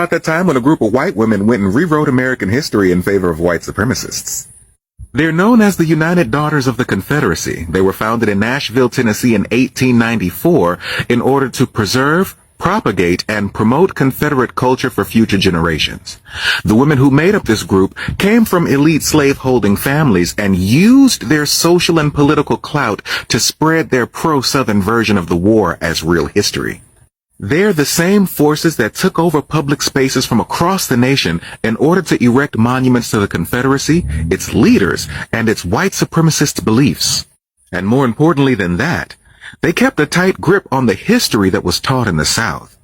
about that time when a group of white women went and rewrote American history in favor of white supremacists. They're known as the United Daughters of the Confederacy. They were founded in Nashville, Tennessee in 1894 in order to preserve, propagate, and promote Confederate culture for future generations. The women who made up this group came from elite slave-holding families and used their social and political clout to spread their pro-Southern version of the war as real history. They're the same forces that took over public spaces from across the nation in order to erect monuments to the Confederacy, its leaders, and its white supremacist beliefs. And more importantly than that, they kept a tight grip on the history that was taught in the South.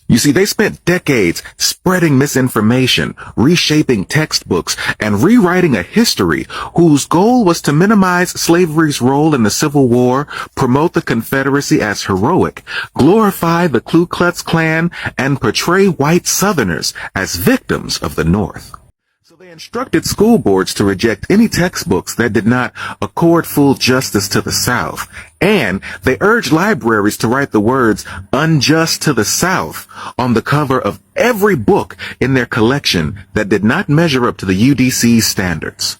You see, they spent decades spreading misinformation, reshaping textbooks, and rewriting a history whose goal was to minimize slavery's role in the Civil War, promote the Confederacy as heroic, glorify the Ku Klux Klan, and portray white Southerners as victims of the North. So they instructed school boards to reject any textbooks that did not accord full justice to the South, and they urged libraries to write the words "unjust to the South" on the cover of every book in their collection that did not measure up to the UDC's standards.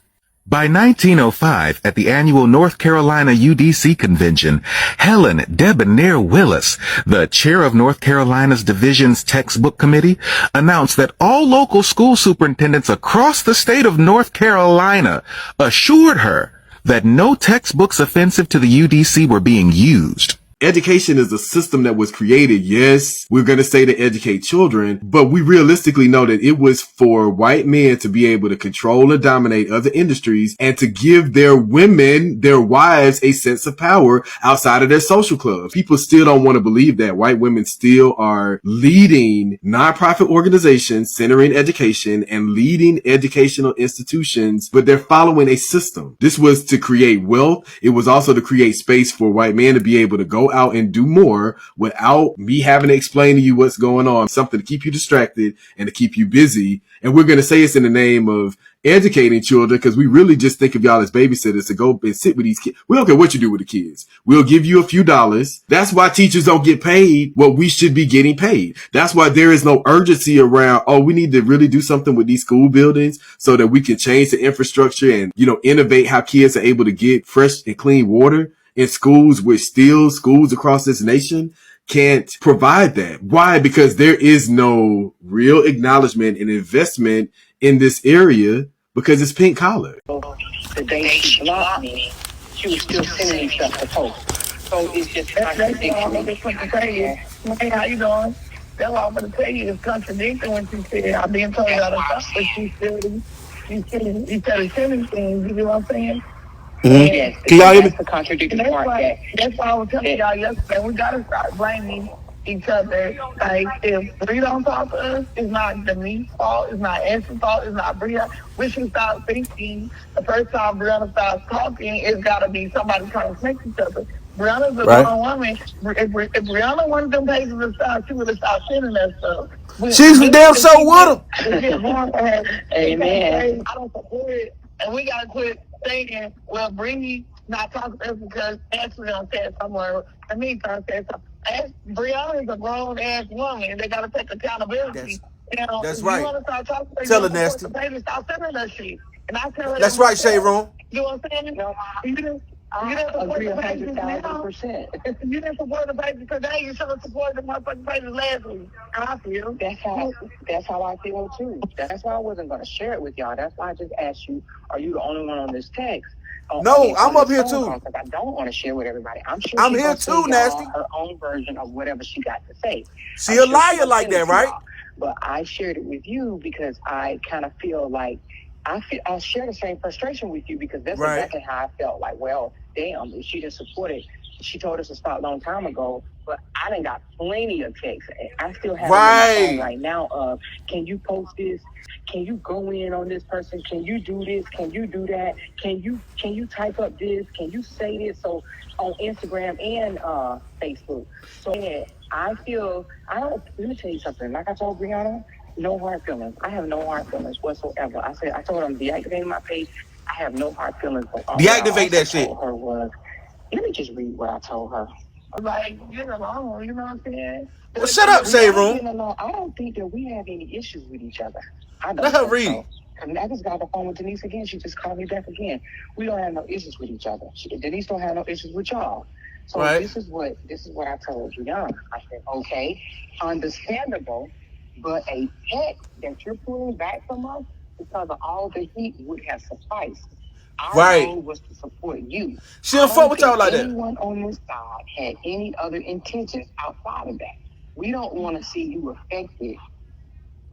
By 1905, at the annual North Carolina UDC convention, Helen Debonair Willis, the chair of North Carolina's division's textbook committee, announced that all local school superintendents across the state of North Carolina assured her that no textbooks offensive to the UDC were being used. Education is a system that was created. Yes, we're going to say to educate children, but we realistically know that it was for white men to be able to control and dominate other industries and to give their women, their wives, a sense of power outside of their social club. People still don't want to believe that. White women still are leading nonprofit organizations centering education and leading educational institutions, but they're following a system. This was to create wealth. It was also to create space for white men to be able to go out and do more without me having to explain to you what's going on, something to keep you distracted and to keep you busy. And we're going to say it's in the name of educating children because we really just think of y'all as babysitters to go and sit with these kids. We don't care what you do with the kids. We'll give you a few dollars. That's why teachers don't get paid what we should be getting paid. That's why there is no urgency around, oh, we need to really do something with these school buildings so that we can change the infrastructure and, innovate how kids are able to get fresh and clean water in schools, which still schools across this nation can't provide that. Why? Because there is no real acknowledgement and investment in this area because it's pink collar. The day she blocked me, she was still sending me stuff to post. So it's just contradicting. Hey, how you doing? That's what I'm going to tell you. It's contradicting when she said, I've been told all the stuff, but she's sending things. You know what I'm saying? Mm-hmm. Yes, can y'all hear me? That's the contradicting part. That's why I was telling y'all yesterday. We got to start blaming each other. Like, if Bree don't talk to us, it's not Denise's fault. It's not Ash's fault. It's not Briana. We should start thinking the first time Briana starts talking, it's got to be somebody trying to connect each other. Briana's a grown woman. If Briana wanted them pages to start, she would have stopped sending that stuff. She's damn so with them. Amen. I don't support it. And we got to quit thinking, well, Brihive not talking to us because Ashley done said somewhere, and me trying to say something. Briana is a grown-ass woman, and they got to take accountability. That's right. You want to start talking to tell her, Nasty. Stop sending that shit. And I tell her that's right, Shayron. You know what I'm saying? You didn't support the pages now. You didn't support the pages today. You should have supported the motherfucking pages last week. And I feel. That's how I feel too. That's why I wasn't going to share it with y'all. That's why I just asked you, are you the only one on this text? No, I'm up here too. I don't want to share with everybody. I'm sure I'm here too, Nasty. Her own version of whatever she got to say. She a liar like that, right? But I shared it with you because I kind of feel like I share the same frustration with you because that's exactly how I felt. Like, well, damn, if she didn't support it, she told us to start a long time ago. But I done got plenty of texts. I still have it on my phone right now of, can you post this? Can you go in on this person? Can you do this? Can you do that? Can you type up this? Can you say this? So on Instagram and Facebook. So yeah, let me tell you something. Like I told Briana, no hard feelings. I have no hard feelings whatsoever. I told him, deactivate my page. I have no hard feelings. Deactivate that shit. Let me just read what I told her. like, get along, you know what I'm saying? Well, shut up, We Shade are Room. getting along. I don't think that we have any issues with each other. I Let don't her think read. so. And I just got the phone with Denise again. She just called me back again. We don't have no issues with each other. Denise don't have no issues with y'all. So Right. this is what I told Briana. I said, okay, understandable, but a text that you're pulling back from us because of all the heat would have sufficed. Our Right. goal was to support you. She don't fuck with y'all like that. Anyone on this side had any other intentions outside of that. We don't want to see you affected.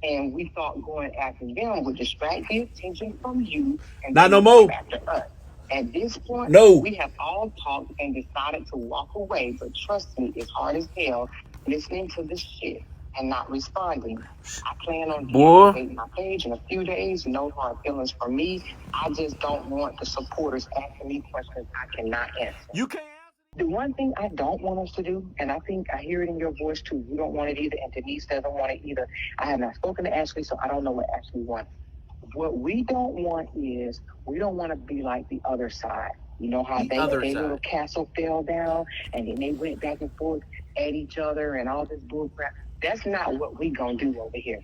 And we thought going after them would distract the attention from you and Not no more. after us. At this point, No. we have all talked and decided to walk away, but trust me, it's hard as hell listening to this shit and not responding. I plan on deactivating my page in a few days. No hard feelings for me. I just don't want the supporters asking me questions I cannot answer. You can't. The one thing I don't want us to do, and I think I hear it in your voice too, you don't want it either, and Denise doesn't want it either. I have not spoken to Ashley, so I don't know what Ashley wants. What we don't want is, we don't want to be like the other side. You know how their little castle fell down, and then they went back and forth at each other and all this bullcrap. That's not what we gonna do over here.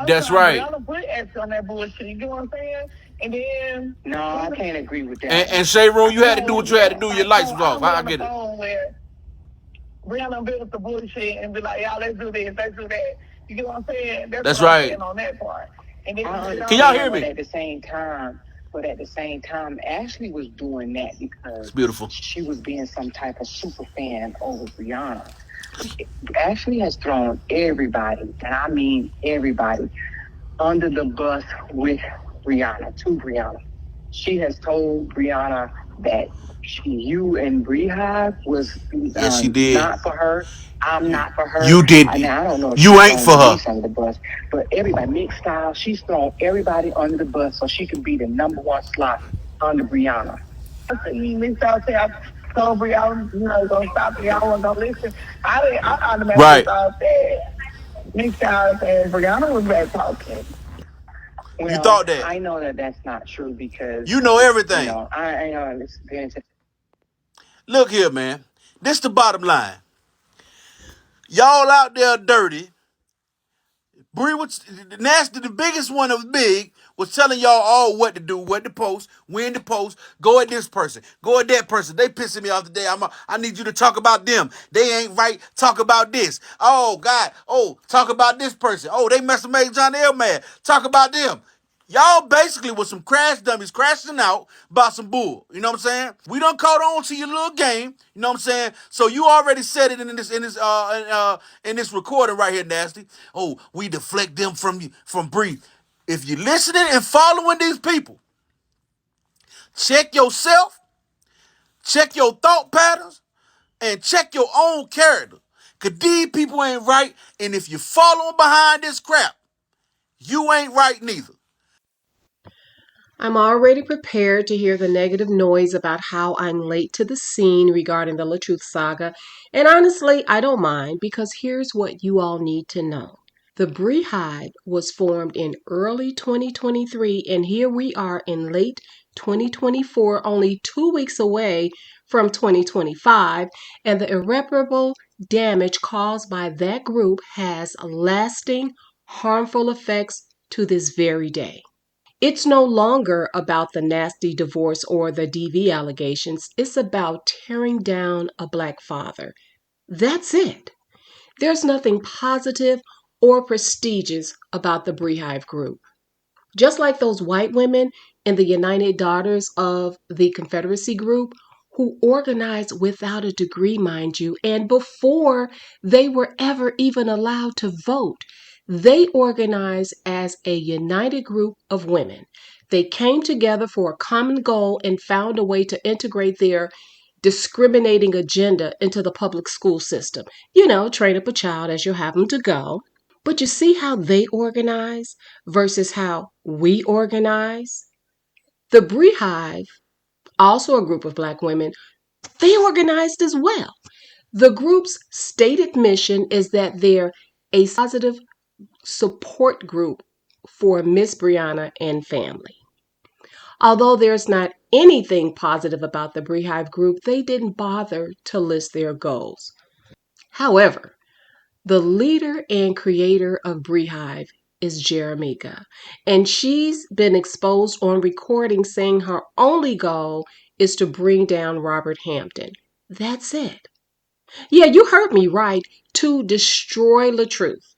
That's right. Y'all put X on that bullshit. You get what I'm saying? And then no, I can't agree with that. And Shade Room, you had to do what you had to do. Your lights was off. I get it. Briana build up the bullshit and be like, y'all, let's do this, let's do that. You get what I'm saying? That's right. On that part. And then, can y'all hear me? But at the same time, Ashley was doing that because it's beautiful. She was being some type of super fan over Briana. Ashley has thrown everybody, and I mean everybody, under the bus with Briana, to Briana. She has told Briana that you and Briehive was yes, she did. not for her. I'm not for her. You did. I don't know if you ain't for her. Under the bus, but everybody, mixed style, she's thrown everybody under the bus so she could be the number one slot under Briana. Mixed style say I told Briana, gonna stop Briana, wasn't gonna listen. I automatically thought that mixed style and Briana was back talking. Well, you thought that? I know that that's not true because you know everything. I know it's very. Look here, man. This the bottom line. Y'all out there dirty. Bree was nasty. The biggest one of big was telling y'all all what to do, what to post, when to post. Go at this person, go at that person. They pissing me off today. I need you to talk about them. They ain't right. Talk about this. Oh God. Oh, talk about this person. Oh, they must have made John L. mad. Talk about them. Y'all basically was some crash dummies crashing out about some bull. You know what I'm saying? We done caught on to your little game. You know what I'm saying? So you already said it in this recording right here, Nasty. Oh, we deflect them from Bree. If you're listening and following these people, check yourself, check your thought patterns, and check your own character. Cause these people ain't right, and if you're following behind this crap, you ain't right neither. I'm already prepared to hear the negative noise about how I'm late to the scene regarding the LaTruth saga, and honestly, I don't mind because here's what you all need to know. The Briehive was formed in early 2023, and here we are in late 2024, only 2 weeks away from 2025, and the irreparable damage caused by that group has lasting, harmful effects to this very day. It's no longer about the nasty divorce or the DV allegations. It's about tearing down a Black father. That's it. There's nothing positive or prestigious about the Brihive group. Just like those white women in the United Daughters of the Confederacy group who organized without a degree, mind you, and before they were ever even allowed to vote, they organized as a united group of women. They came together for a common goal and found a way to integrate their discriminating agenda into the public school system. Train up a child as you have them to go. But you see how they organize versus how we organize? The Brihive, also a group of Black women, they organized as well. The group's stated mission is that they're a positive support group for Miss Briana and family. Although there's not anything positive about the Brihive group, they didn't bother to list their goals. However, the leader and creator of Brihive is Jeremica, and she's been exposed on recording saying her only goal is to bring down Robert Hampton. That's it. Yeah, you heard me right. To destroy LaTruth.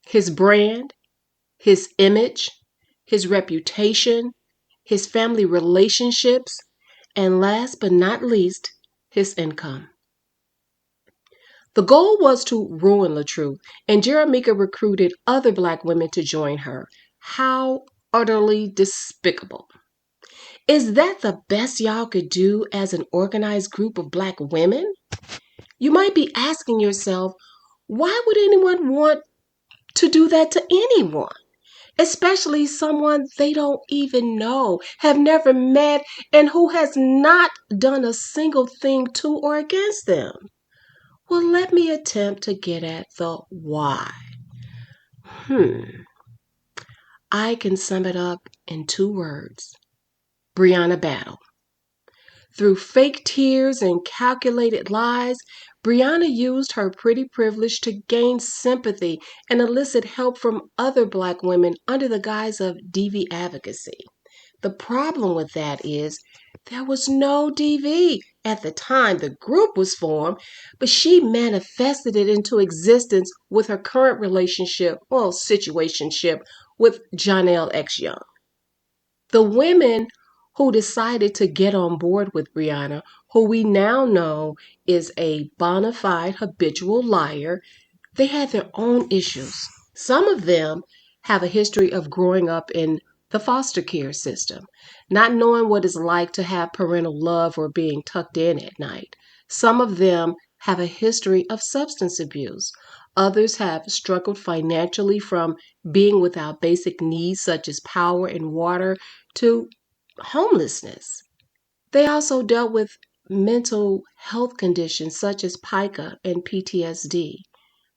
His brand, his image, his reputation, his family relationships, and last but not least, his income. The goal was to ruin LaTruth, and Jeremica recruited other black women to join her. How utterly despicable. Is that the best y'all could do as an organized group of black women? You might be asking yourself, why would anyone want to do that to anyone? Especially someone they don't even know, have never met, and who has not done a single thing to or against them. Well, let me attempt to get at the why. I can sum it up in 2 words. Briana Battle. Through fake tears and calculated lies, Briana used her pretty privilege to gain sympathy and elicit help from other black women under the guise of DV advocacy. The problem with that is there was no DV at the time the group was formed, but she manifested it into existence with her current situationship with Janelle X Young. The women who decided to get on board with Briana, who we now know is a bona fide habitual liar, they had their own issues. Some of them have a history of growing up in the foster care system, not knowing what it's like to have parental love or being tucked in at night. Some of them have a history of substance abuse. Others have struggled financially from being without basic needs such as power and water to homelessness. They also dealt with mental health conditions such as pica and PTSD.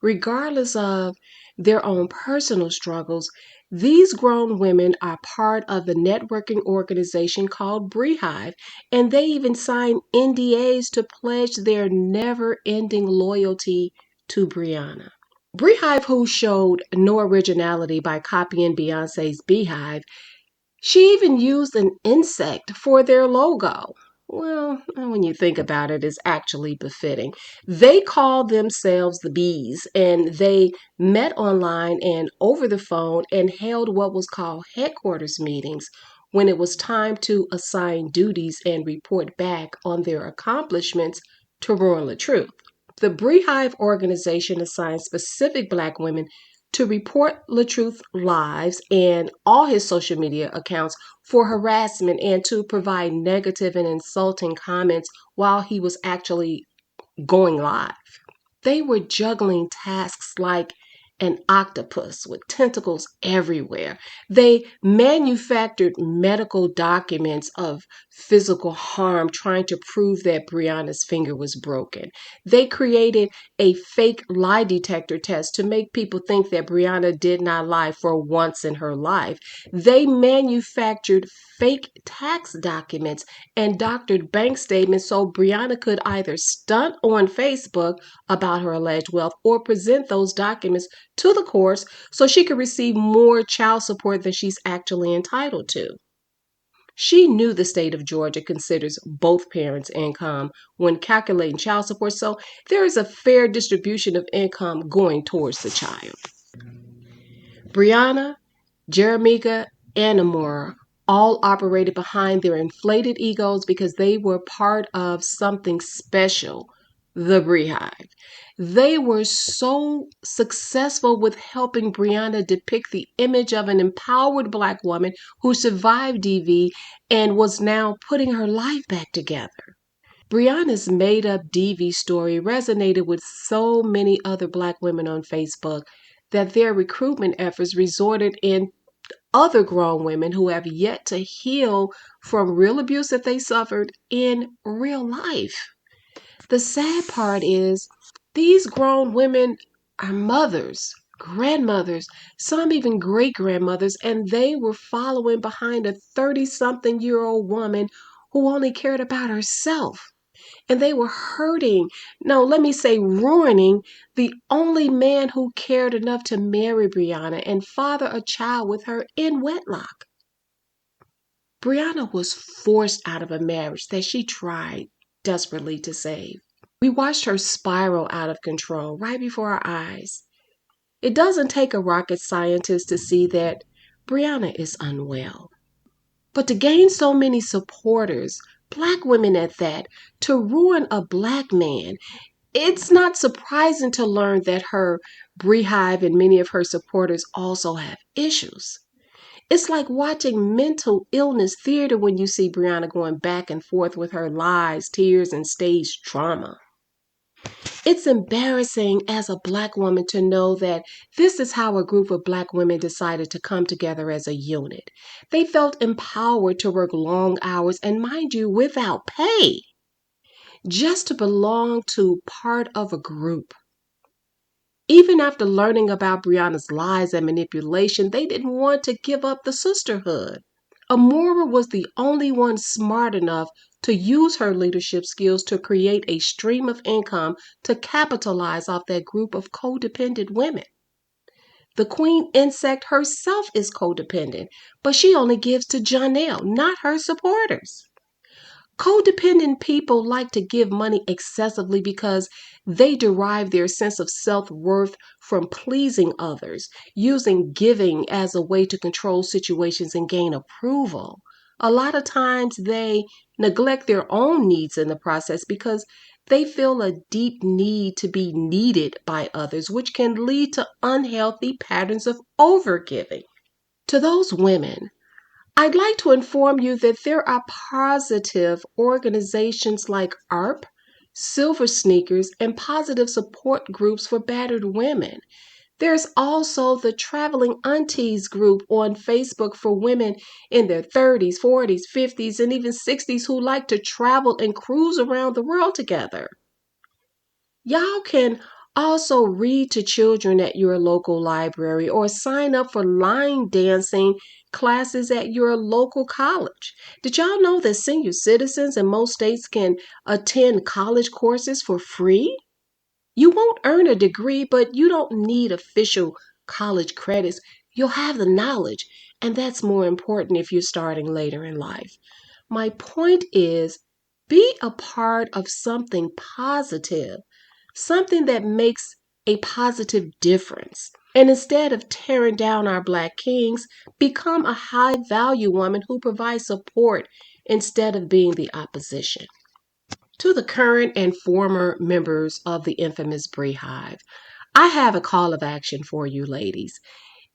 Regardless of their own personal struggles, these grown women are part of the networking organization called Briehive, and they even sign NDAs to pledge their never ending loyalty to Briana. Briehive, who showed no originality by copying Beyonce's Beehive, she even used an insect for their logo. Well, when you think about it, it's actually befitting. They call themselves the Bees, and they met online and over the phone and held what was called headquarters meetings when it was time to assign duties and report back on their accomplishments to Ruin the Truth. The Brihive organization assigned specific black women to report LaTruth's lives and all his social media accounts for harassment and to provide negative and insulting comments while he was actually going live. They were juggling tasks like an octopus with tentacles everywhere. They manufactured medical documents of physical harm, trying to prove that Brianna's finger was broken. They created a fake lie detector test to make people think that Brianna did not lie for once in her life. They manufactured fake tax documents and doctored bank statements so Brianna could either stunt on Facebook about her alleged wealth or present those documents to the courts so she could receive more child support than she's actually entitled to. She knew the state of Georgia considers both parents' income when calculating child support, so there is a fair distribution of income going towards the child. Briana, Jeremica, and Amora all operated behind their inflated egos because they were part of something special, the Brihive. They were so successful with helping Briana depict the image of an empowered black woman who survived DV and was now putting her life back together. Briana's made-up DV story resonated with so many other black women on Facebook that their recruitment efforts resulted in other grown women who have yet to heal from real abuse that they suffered in real life. The sad part is these grown women are mothers, grandmothers, some even great-grandmothers, and they were following behind a 30-something-year-old woman who only cared about herself. And they were hurting, no, let me say ruining, the only man who cared enough to marry Briana and father a child with her in wedlock. Briana was forced out of a marriage that she tried desperately to save. We watched her spiral out of control right before our eyes. It doesn't take a rocket scientist to see that Briana is unwell. But to gain so many supporters, black women at that, to ruin a black man, it's not surprising to learn that her Brihive and many of her supporters also have issues. It's like watching mental illness theater when you see Briana going back and forth with her lies, tears, and staged trauma. It's embarrassing as a black woman to know that this is how a group of black women decided to come together as a unit. They felt empowered to work long hours and, mind you, without pay, just to belong to part of a group. Even after learning about Briana's lies and manipulation, they didn't want to give up the sisterhood. Amora was the only one smart enough to use her leadership skills to create a stream of income to capitalize off that group of codependent women. The queen insect herself is codependent, but she only gives to Janelle, not her supporters. Codependent people like to give money excessively because they derive their sense of self-worth from pleasing others, using giving as a way to control situations and gain approval. A lot of times they neglect their own needs in the process because they feel a deep need to be needed by others, which can lead to unhealthy patterns of overgiving. To those women, I'd like to inform you that there are positive organizations like ARP, Silver Sneakers, and positive support groups for battered women. There's also the Traveling Aunties group on Facebook for women in their 30s, 40s, 50s, and even 60s who like to travel and cruise around the world together. Y'all can also read to children at your local library or sign up for line dancing classes at your local college. Did y'all know that senior citizens in most states can attend college courses for free? You won't earn a degree, but you don't need official college credits. You'll have the knowledge, and that's more important if you're starting later in life. My point is, be a part of something positive, something that makes a positive difference. And instead of tearing down our black kings, become a high value woman who provides support instead of being the opposition. To the current and former members of the infamous Briehive, I have a call of action for you ladies.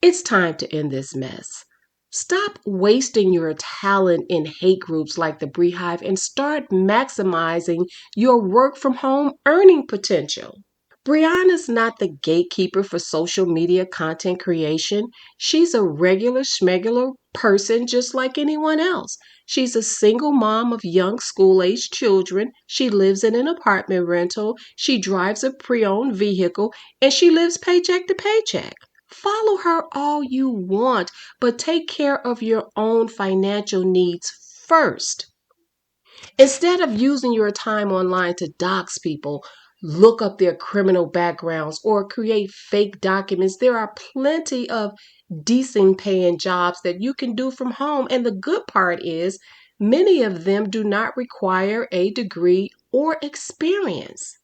It's time to end this mess. Stop wasting your talent in hate groups like the Briehive and start maximizing your work from home earning potential. Brianna's not the gatekeeper for social media content creation. She's a regular schmegular person just like anyone else. She's a single mom of young school-aged children. She lives in an apartment rental. She drives a pre-owned vehicle, and she lives paycheck to paycheck. Follow her all you want, but take care of your own financial needs first. Instead of using your time online to dox people, look up their criminal backgrounds, or create fake documents, there are plenty of decent paying jobs that you can do from home. And the good part is, many of them do not require a degree or experience.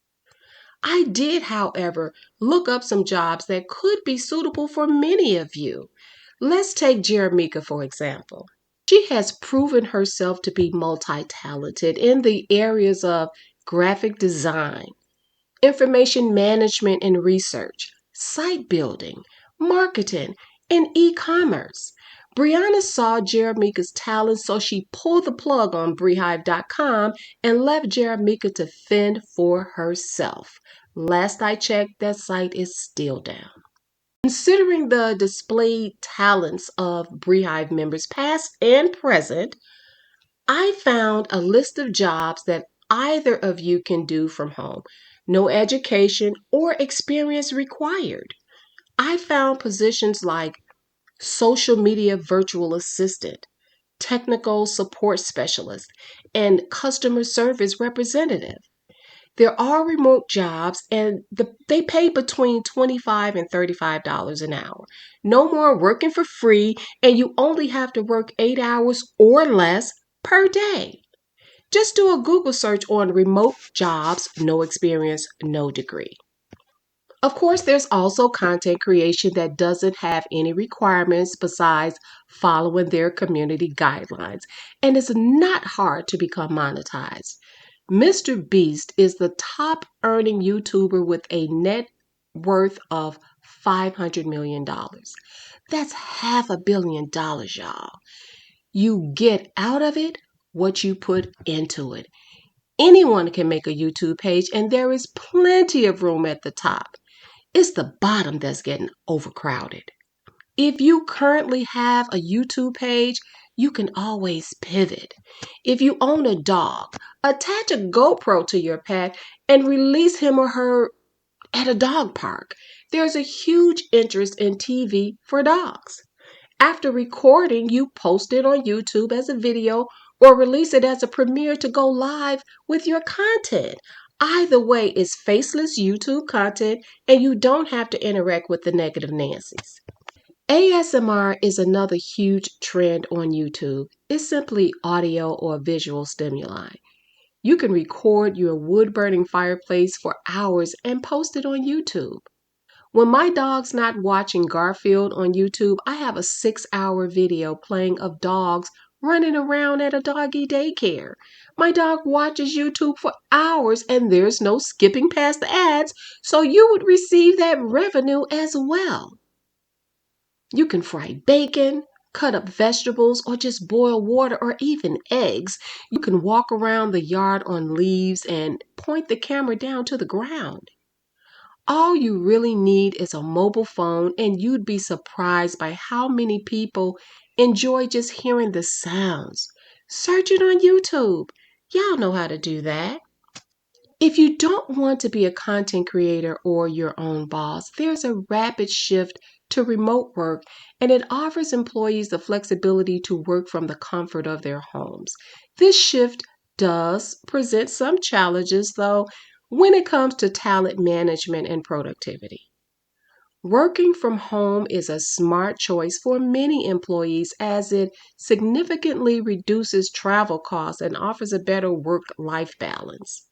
I did, however, look up some jobs that could be suitable for many of you. Let's take Jeremica, for example. She has proven herself to be multi-talented in the areas of graphic design, information management and research, site building, marketing, and e-commerce. Brianna saw Jeremica's talent, so she pulled the plug on Brihive.com and left Jeremica to fend for herself. Last I checked, that site is still down. Considering the displayed talents of Brihive members, past and present, I found a list of jobs that either of you can do from home. No education or experience required. I found positions like social media virtual assistant, technical support specialist, and customer service representative. There are remote jobs and they pay between $25 and $35 an hour. No more working for free, and you only have to work 8 hours or less per day. Just do a Google search on remote jobs, no experience, no degree. Of course, there's also content creation that doesn't have any requirements besides following their community guidelines, and it's not hard to become monetized. Mr. Beast is the top earning YouTuber with a net worth of $500 million. That's $500 million, y'all. You get out of it what you put into it. Anyone can make a YouTube page, and there is plenty of room at the top. It's the bottom that's getting overcrowded. If you currently have a YouTube page, you can always pivot. If you own a dog, attach a GoPro to your pet and release him or her at a dog park. There's a huge interest in TV for dogs. After recording, you post it on YouTube as a video or release it as a premiere to go live with your content. Either way, it's faceless YouTube content and you don't have to interact with the negative Nancy's. ASMR is another huge trend on YouTube. It's simply audio or visual stimuli. You can record your wood burning fireplace for hours and post it on YouTube. When my dog's not watching Garfield on YouTube, I have a 6-hour video playing of dogs running around at a doggy daycare. My dog watches YouTube for hours and there's no skipping past the ads, so you would receive that revenue as well. You can fry bacon, cut up vegetables, or just boil water or even eggs. You can walk around the yard on leaves and point the camera down to the ground. All you really need is a mobile phone, and you'd be surprised by how many people enjoy just hearing the sounds. Search it on YouTube. Y'all know how to do that. If you don't want to be a content creator or your own boss, there's a rapid shift to remote work, and it offers employees the flexibility to work from the comfort of their homes. This shift does present some challenges, though, when it comes to talent management and productivity. Working from home is a smart choice for many employees as it significantly reduces travel costs and offers a better work-life balance.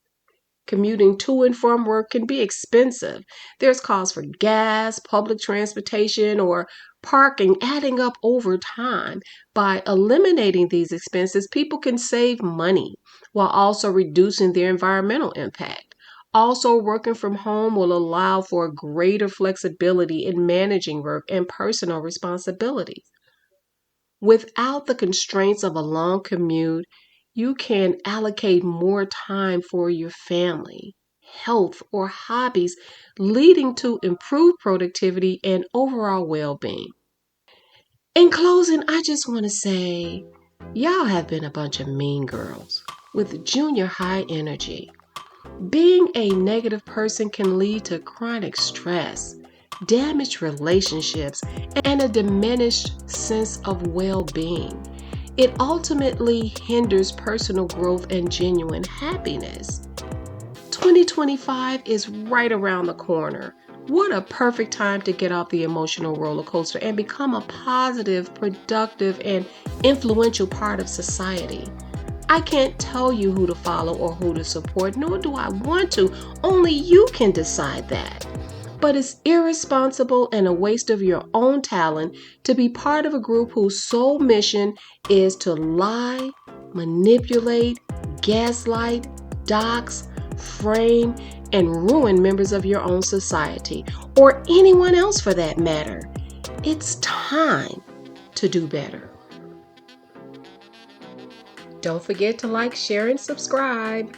Commuting to and from work can be expensive. There's costs for gas, public transportation, or parking adding up over time. By eliminating these expenses, people can save money while also reducing their environmental impact. Also, working from home will allow for greater flexibility in managing work and personal responsibilities. Without the constraints of a long commute, you can allocate more time for your family, health, or hobbies, leading to improved productivity and overall well being. In closing, I just want to say, y'all have been a bunch of mean girls with junior high energy. Being a negative person can lead to chronic stress, damaged relationships, and a diminished sense of well being. It ultimately hinders personal growth and genuine happiness. 2025 is right around the corner. What a perfect time to get off the emotional roller coaster and become a positive, productive, and influential part of society. I can't tell you who to follow or who to support, nor do I want to. Only you can decide that. But it's irresponsible and a waste of your own talent to be part of a group whose sole mission is to lie, manipulate, gaslight, dox, frame, and ruin members of your own society, or anyone else for that matter. It's time to do better. Don't forget to like, share, and subscribe.